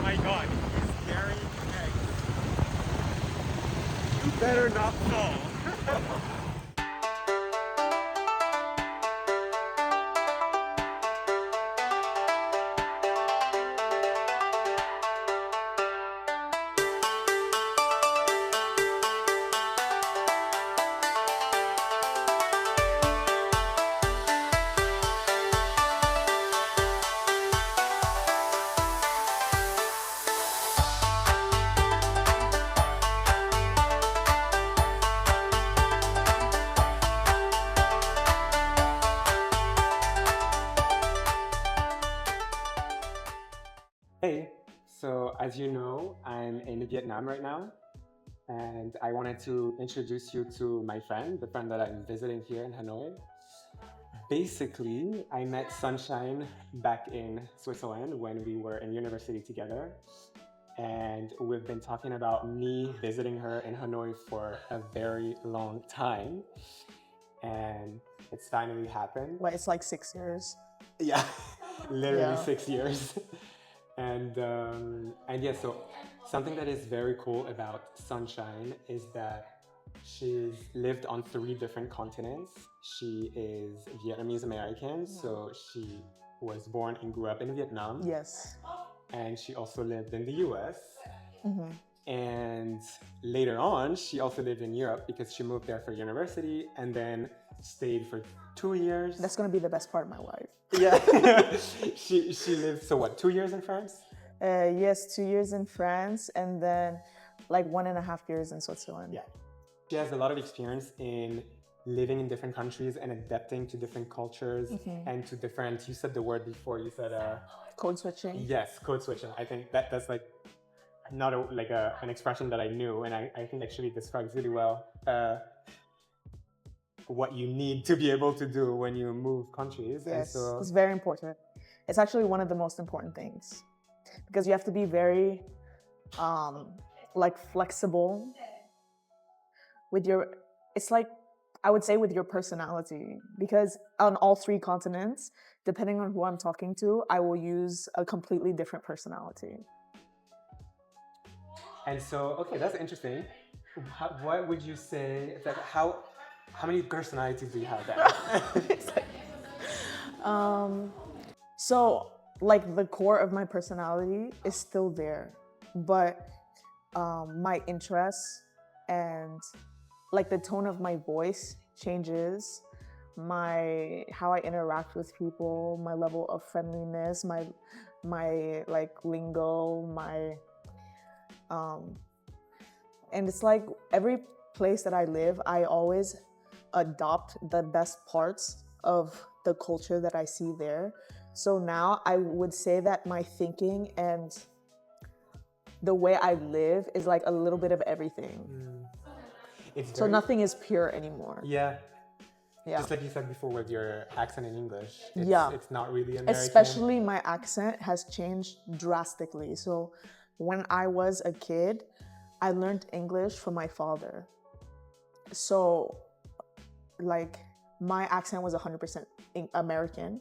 my god, he's carrying eggs. You better not fall. Hey, so as you know, I'm in Vietnam right now, and I wanted to introduce you to my friend, the friend that I'm visiting here in Hanoi. Basically, I met Sonshine back in Switzerland when we were in university together, and we've been talking about me visiting her in Hanoi for a very long time, and it's finally happened. Well, it's like 6 years. Yeah, literally Yeah. 6 years. And yeah, so something that is very cool about Sunshine is that she's lived on 3 different continents. She is Vietnamese American, so she was born and grew up in Vietnam, Yes. and she also lived in the US. hmm And later on, she also lived in Europe because she moved there for university and then stayed for 2 years. That's gonna be the best part of my life. Yeah. She lived, so what, 2 years in France? Yes, 2 years in France and then like 1.5 years in Switzerland. Yeah. She has a lot of experience in living in different countries and adapting to different cultures and to different, you said the word before, you said, Code switching. yes, code switching. I think that's like not an expression that I knew, and I think actually describes really well what you need to be able to do when you move countries. And Yes, so, it's very important. It's actually one of the most important things because you have to be very like flexible with your, it's like, I would say with your personality, because on all 3 continents, depending on who I'm talking to, I will use a completely different personality. and so, okay, that's interesting. What would you say? It's like how many personalities do you have then? So like the core of my personality is still there, but my interests and like the tone of my voice changes, my how I interact with people, my level of friendliness, my like lingo, my and it's like every place that I live, I always adopt the best parts of the culture that I see there. So now I would say that my thinking and the way I live is like a little bit of everything. It's So very, nothing is pure anymore. yeah. Yeah. Just like you said before with your accent in English. Yeah. It's not really American. Especially my accent has changed drastically. So when I was a kid, I learned English from my father. So like my accent was 100% American.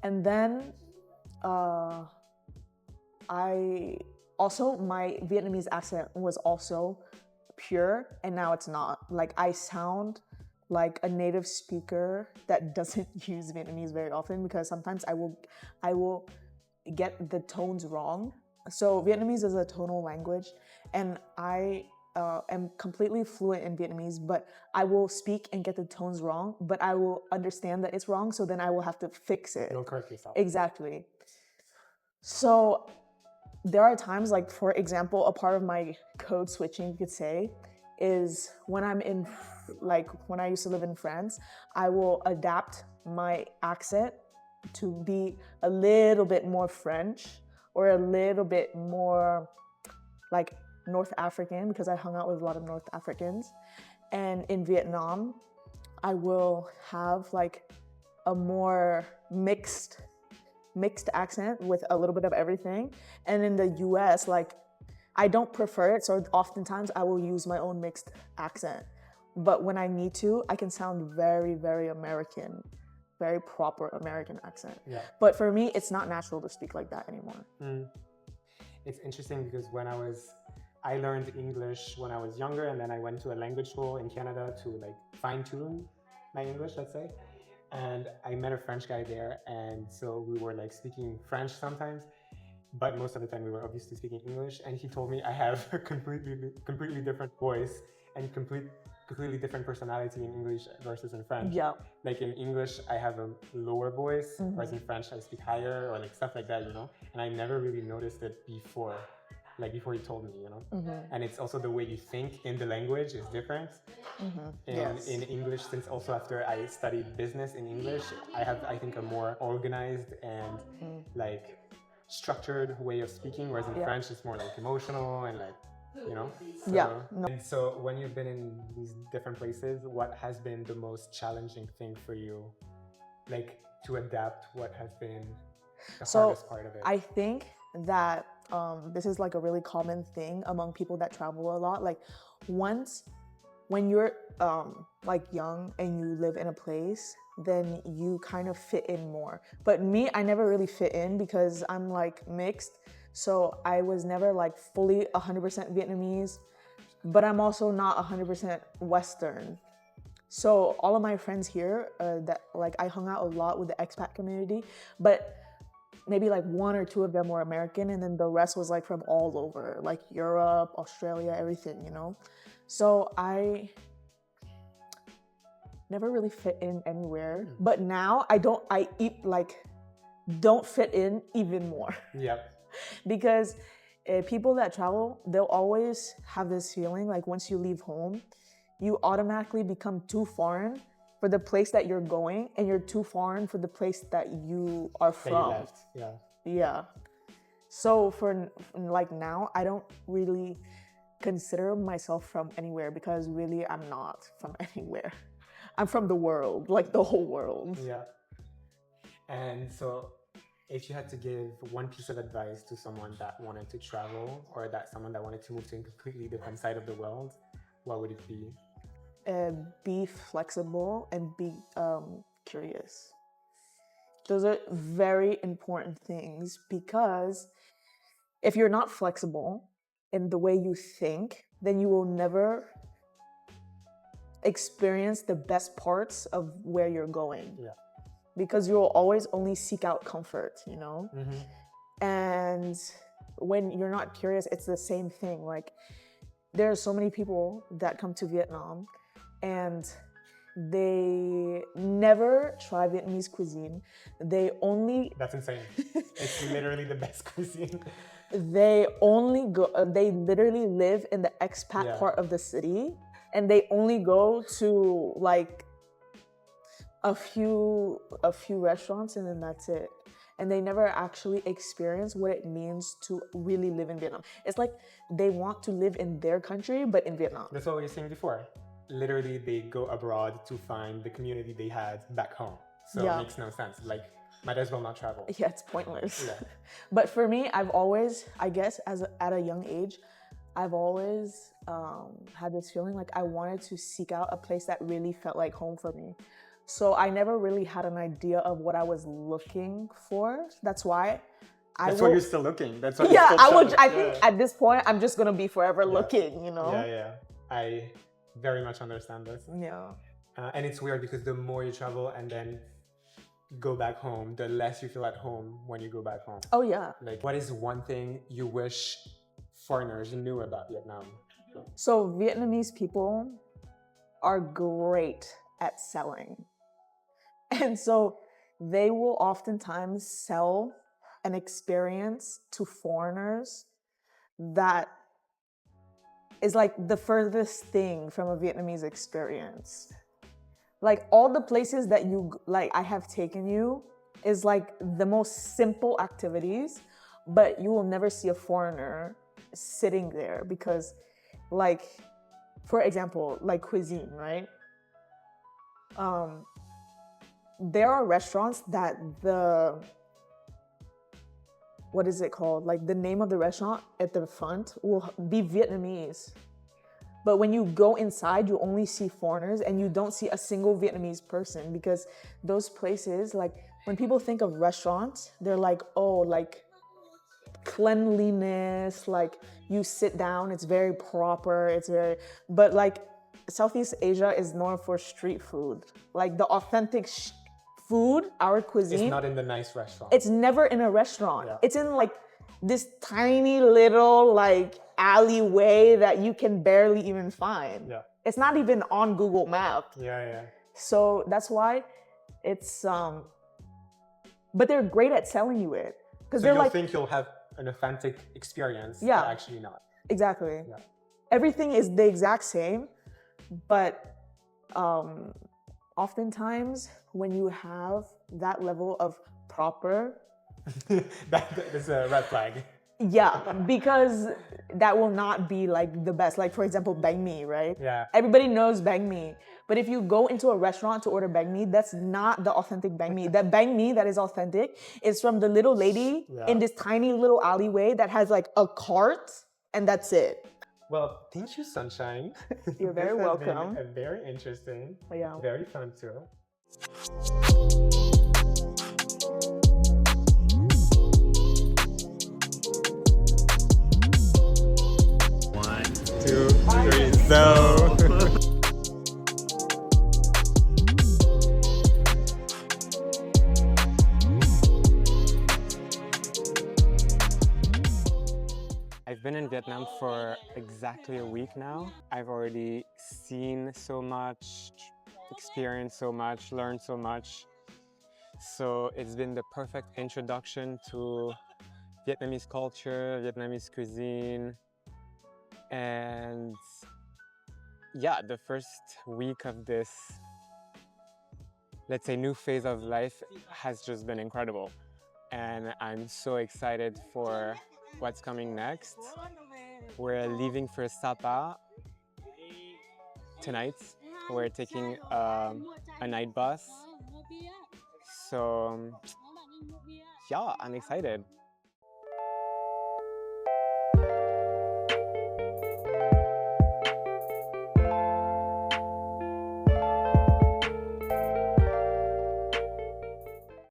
And then I also, my Vietnamese accent was also pure, and now it's not. Like I sound like a native speaker that doesn't use Vietnamese very often because sometimes I will get the tones wrong. So Vietnamese is a tonal language, and I am completely fluent in Vietnamese, but I will speak and get the tones wrong, but I will understand that it's wrong, so then I will have to fix it. You'll correct yourself. Exactly. So there are times, like for example, a part of my code switching, you could say, is when I'm in, like when I used to live in France, I will adapt my accent to be a little bit more French or a little bit more like North African because I hung out with a lot of North Africans. And in Vietnam, I will have like a more mixed accent with a little bit of everything. And in the US, like I don't prefer it, so oftentimes I will use my own mixed accent. But when I need to, I can sound very, very American, very proper American accent. Yeah. But for me, it's not natural to speak like that anymore. it's interesting because I learned English when I was younger, and then I went to a language school in Canada to like fine tune my English, let's say. And I met a French guy there, and so we were like speaking French sometimes, but most of the time we were obviously speaking English. And he told me I have a completely different voice and completely different personality in English versus in French. Yeah. Like in English, I have a lower voice, Mhm. whereas in French, I speak higher or like stuff like that, you know? And I never really noticed it before, like before he told me, you know? And it's also the way you think in the language is different. In English, since also after I studied business in English, I have, I think, a more organized and like structured way of speaking, whereas in French, it's more like emotional and like, you know? So, And so when you've been in these different places, what has been the most challenging thing for you, like to adapt? What has been the hardest part of it? I think that this is like a really common thing among people that travel a lot. Like when you're like young and you live in a place, then you kind of fit in more. But me, I never really fit in because I'm like mixed. So I was never like fully 100% Vietnamese, but I'm also not 100% Western. So all of my friends here that like I hung out a lot with the expat community, but maybe like one or two of them were American, and then the rest was like from all over, like Europe, Australia, everything, you know? So I never really fit in anywhere, but now I don't fit in even more. Yep. Because people that travel, they'll always have this feeling like once you leave home, you automatically become too foreign for the place that you're going, and you're too foreign for the place that you are from. That you left, yeah. Yeah. So for like now, I don't really consider myself from anywhere because really I'm not from anywhere. I'm from the world, like the whole world. Yeah. And so if you had to give one piece of advice to someone that wanted to travel, or that someone that wanted to move to a completely different side of the world, what would it be? Be flexible and be curious. Those are very important things, because if you're not flexible in the way you think, then you will never experience the best parts of where you're going. Yeah. Because you will always only seek out comfort, you know? And when you're not curious, it's the same thing. Like, there are so many people that come to Vietnam and they never try Vietnamese cuisine. That's insane. It's literally the best cuisine. They literally live in the expat part of the city, and they only go to like a few restaurants, and then that's it. And they never actually experience what it means to really live in Vietnam. It's like they want to live in their country, but in Vietnam. That's what we were saying before. Literally, they go abroad to find the community they had back home. So it makes no sense. Like, might as well not travel. Yeah, it's pointless. Yeah. But for me, I've always, I guess, at a young age, I've always had this feeling like I wanted to seek out a place that really felt like home for me. So I never really had an idea of what I was looking for. That's why That's why you're still looking. That's why. Yeah, I think at this point I'm just gonna be forever looking. You know. Yeah. I very much understand this. Yeah. And it's weird because the more you travel and then go back home, the less you feel at home when you go back home. Oh yeah. Like, what is one thing you wish foreigners knew about Vietnam? So Vietnamese people are great at selling. And so they will oftentimes sell an experience to foreigners that is like the furthest thing from a Vietnamese experience. Like, all the places that I have taken you is like the most simple activities, but you will never see a foreigner sitting there because, like, for example, like cuisine, right? There are restaurants that what is it called? Like, the name of the restaurant at the front will be Vietnamese. But when you go inside, you only see foreigners and you don't see a single Vietnamese person, because those places, like, when people think of restaurants, they're like, oh, like cleanliness, like you sit down, it's very proper, but like Southeast Asia is known for street food. Like the authentic food, our It's cuisine, not in the nice restaurant. it's never in a restaurant. Yeah. It's in like this tiny little like alleyway that you can barely even find. Yeah. It's not even on Google Maps. Yeah. So that's why it's but they're great at selling you it. Because So they're you'll like, think you'll have an authentic experience, Yeah. but actually not. exactly. Yeah. Everything is the exact same, but oftentimes when you have that level of proper, That's a red flag. yeah, because that will not be like the best. Like for example, banh mi, right? Yeah. Everybody knows banh mi, but if you go into a restaurant to order banh mi, that's not the authentic banh mi. That banh mi that is authentic is from the little lady in this tiny little alleyway that has like a cart, and that's it. Well, thank you, Sunshine. You're very This has welcome. been very interesting, Yeah. very fun too. One, two, three, so. I've been in Vietnam for exactly a week now. I've already seen so much, experienced so much, learned so much. So it's been the perfect introduction to Vietnamese culture, Vietnamese cuisine. And yeah, the first week of this, let's say, new phase of life has just been incredible. And I'm so excited for what's coming next. We're leaving for Sapa tonight. We're taking a night bus. So yeah, I'm excited.